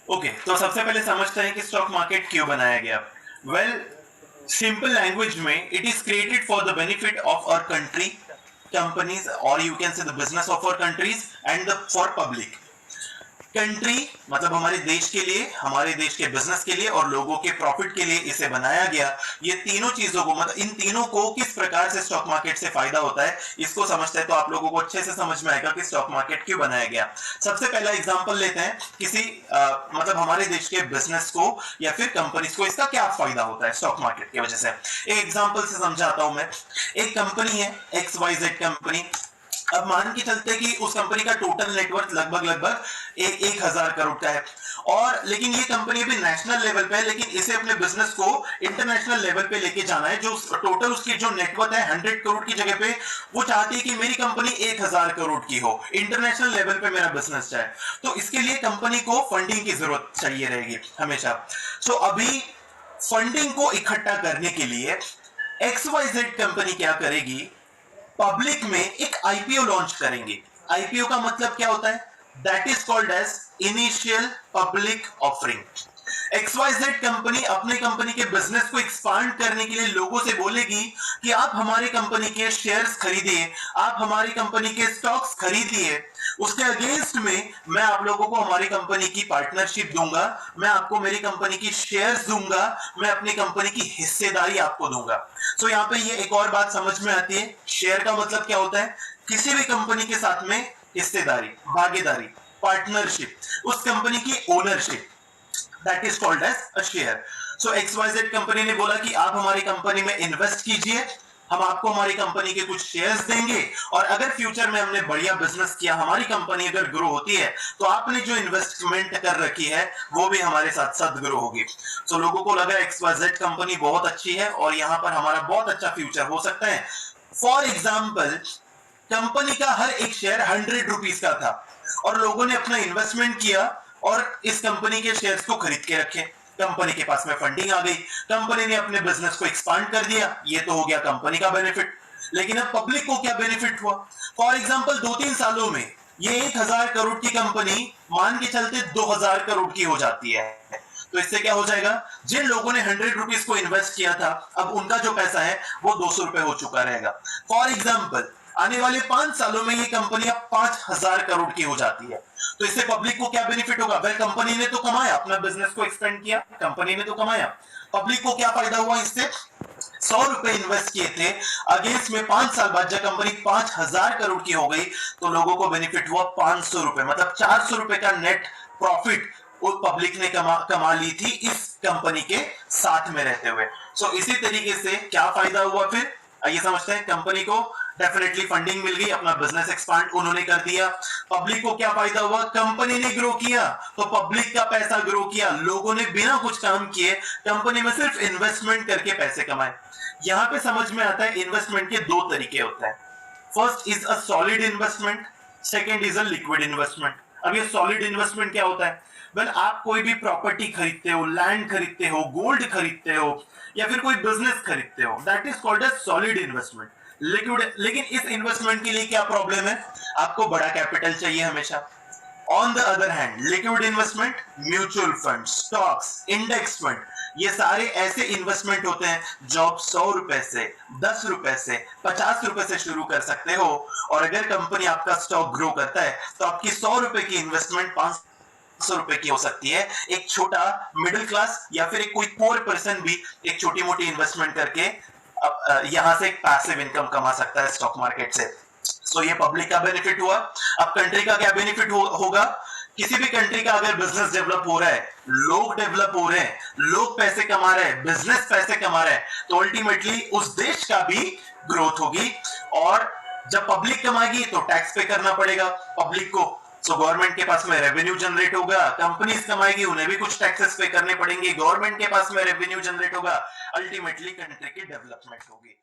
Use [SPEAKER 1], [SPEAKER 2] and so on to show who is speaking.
[SPEAKER 1] Okay, तो सबसे पहले समझते हैं कि स्टॉक मार्केट क्यों बनाया गया। वेल, सिंपल लैंग्वेज में it is created for the benefit of our country, companies, और you can say the business of our countries and the for public. Country मतलब हमारे देश के लिए, हमारे देश के बिजनेस के लिए और लोगों के प्रॉफिट के लिए इसे बनाया गया। ये तीनों चीजों को, मतलब इन तीनों को किस प्रकार से स्टॉक मार्केट से फायदा होता है, इसको समझते हैं तो आप लोगों को अच्छे से समझ में आएगा कि स्टॉक मार्केट क्यों बनाया गया। सबसे पहला एग्जांपल लेते हैं किसी मतलब हमारे देश के बिजनेस को या फिर कंपनीज को, इसका क्या फायदा होता है स्टॉक मार्केट की वजह से। एक एग्जांपल से समझाता हूं मैं। एक कंपनी है XYZ कंपनी। अब मान के चलते कि उस कंपनी का टोटल नेटवर्थ लगभग 1,000 करोड़ का है, और लेकिन ये कंपनी अभी नेशनल लेवल पे है, लेकिन इसे अपने बिजनेस को इंटरनेशनल लेवल पे लेके जाना है। जो टोटल उसकी जो नेटवर्थ है 100 करोड़ की जगह पे वो चाहती है कि मेरी कंपनी 1,000 करोड़ की हो, इंटरनेशनल लेवल पे मेरा बिजनेस जाए। तो इसके लिए कंपनी को फंडिंग की जरूरत चाहिए रहेगी हमेशा। सो अभी फंडिंग को इकट्ठा करने के लिए XYZ कंपनी क्या करेगी, पब्लिक में एक आईपीओ लॉन्च करेंगे। आईपीओ का मतलब क्या होता है? That is called as initial public offering. XYZ company अपने कंपनी के बिजनेस को एक्सपांड करने के लिए लोगों से बोलेगी कि आप हमारी कंपनी के शेयर्स खरीदिए, आप हमारी कंपनी के स्टॉक्स खरीदिए। उसके अगेंस्ट में मैं आप लोगों को हमारी कंपनी की पार्टनरशिप दूंगा, मैं आपको मेरी कंपनी की शेयर्स दूंगा, मैं अपनी कंपनी की हिस्सेदारी आपको दूंगा। सो यहाँ पे ये एक और बात समझ में आती है। शेयर का मतलब क्या होता है? किसी भी कंपनी के साथ में हिस्सेदारी, भागीदारी, पार्टनरशिप, उस कंपनी की ownership, that is called as a share. So XYZ company ने बोला कि आप हमारी कंपनी में इन्वेस्ट कीजिए, हम आपको हमारी कंपनी के कुछ शेयर्स देंगे, और अगर फ्यूचर में हमने बढ़िया बिजनेस किया, हमारी कंपनी अगर ग्रो होती है, तो आपने जो इन्वेस्टमेंट कर रखी है वो भी हमारे साथ साथ ग्रो होगी। सो लोगों को लगा XYZ कंपनी बहुत अच्छी है और यहाँ पर हमारा बहुत अच्छा फ्यूचर हो सकता है। फॉर एग्जाम्पल, कंपनी का हर एक शेयर 100 रुपीज का था, और लोगों ने अपना इन्वेस्टमेंट किया और इस कंपनी के शेयर्स को खरीद के रखे। कंपनी के पास में फंडिंग आ गई, कंपनी ने अपने बिजनेस को एक्सपांड कर दिया, ये तो हो गया कंपनी का बेनिफिट। लेकिन अब पब्लिक को क्या बेनिफिट हुआ? फॉर एग्जांपल 2-3 सालों में ये 1,000 करोड़ की कंपनी मान के चलते 2,000 करोड़ की हो जाती है। तो इससे क्या हो जाएगा? जिन लोगों ने 100 रुपीज को इन्वेस्ट किया था, अब उनका जो पैसा है वो 200 रुपए हो चुका रहेगा। फॉर एग्जाम्पल, आने वाले 5 सालों में ये कंपनी अब 5,000 करोड़ की हो जाती है। तो इससे पब्लिक को क्या बेनिफिट होगा? वेल, कंपनी ने तो कमाया, अपना बिजनेस को एक्सपेंड किया, कंपनी ने तो कमाया। पब्लिक को क्या फायदा हुआ इससे? 100 रुपए इन्वेस्ट किए थे, अगेंस्ट में 5 साल बाद जब कंपनी 5,000 करोड़ की हो गई, तो लोगों को बेनिफिट हुआ 500 रुपए, मतलब 400 रुपए का नेट प्रॉफिट वो पब्लिक ने कमा ली थी इस कंपनी के साथ में रहते हुए। सो इसी तरीके से क्या फायदा हुआ फिर आइए समझते हैं। कंपनी को डेफिनेटली फंडिंग मिल गई, अपना बिजनेस एक्सपांड उन्होंने कर दिया। पब्लिक को क्या फायदा हुआ? कंपनी ने ग्रो किया तो पब्लिक का पैसा ग्रो किया, लोगों ने बिना कुछ काम किए कंपनी में सिर्फ इन्वेस्टमेंट करके पैसे कमाए। यहां पे समझ में आता है इन्वेस्टमेंट के दो तरीके होते हैं। First is a solid investment, second is a liquid investment. अब ये सॉलिड इन्वेस्टमेंट क्या होता है? वेल, आप कोई भी प्रॉपर्टी खरीदते हो, लैंड खरीदते हो, गोल्ड खरीदते हो, या फिर कोई बिजनेस खरीदते हो, that is called as solid investment. Liquid, लेकिन इस इन्वेस्टमेंट के लिए क्या प्रॉब्लम है? आपको बड़ा कैपिटल चाहिए हमेशा। On the other hand, liquid investment, mutual fund, stocks, index fund, ये सारे ऐसे इन्वेस्टमेंट होते हैं जो आप 100 रुपए से, 10 रुपए से, 50 रुपए से शुरू कर सकते हो, और अगर कंपनी आपका स्टॉक ग्रो करता है तो आपकी 100 रुपए की इन्वेस्टमेंट 500 रुपए की हो सकती है। एक छोटा मिडिल क्लास या फिर एक कोई पोअर पर्सन भी एक छोटी मोटी इन्वेस्टमेंट करके यहां से एक पैसिव इनकम कमा सकता है स्टॉक मार्केट से। सो ये पब्लिक का बेनिफिट हुआ। अब कंट्री का क्या बेनिफिट होगा? किसी भी कंट्री का अगर बिजनेस डेवलप हो रहा है, लोग डेवलप हो रहे हैं, लोग पैसे कमा रहे हैं, बिजनेस पैसे कमा रहे हैं, तो अल्टीमेटली उस देश का भी ग्रोथ होगी। और जब पब्लिक कमाएगी तो टैक्स पे करना पड़ेगा पब्लिक को। सो गवर्नमेंट के पास में रेवेन्यू जनरेट होगा, कंपनीज कमाएगी, उन्हें भी कुछ टैक्सेस पे करने पड़ेंगे, गवर्नमेंट के पास में रेवेन्यू जनरेट होगा, अल्टीमेटली कंट्री की डेवलपमेंट होगी।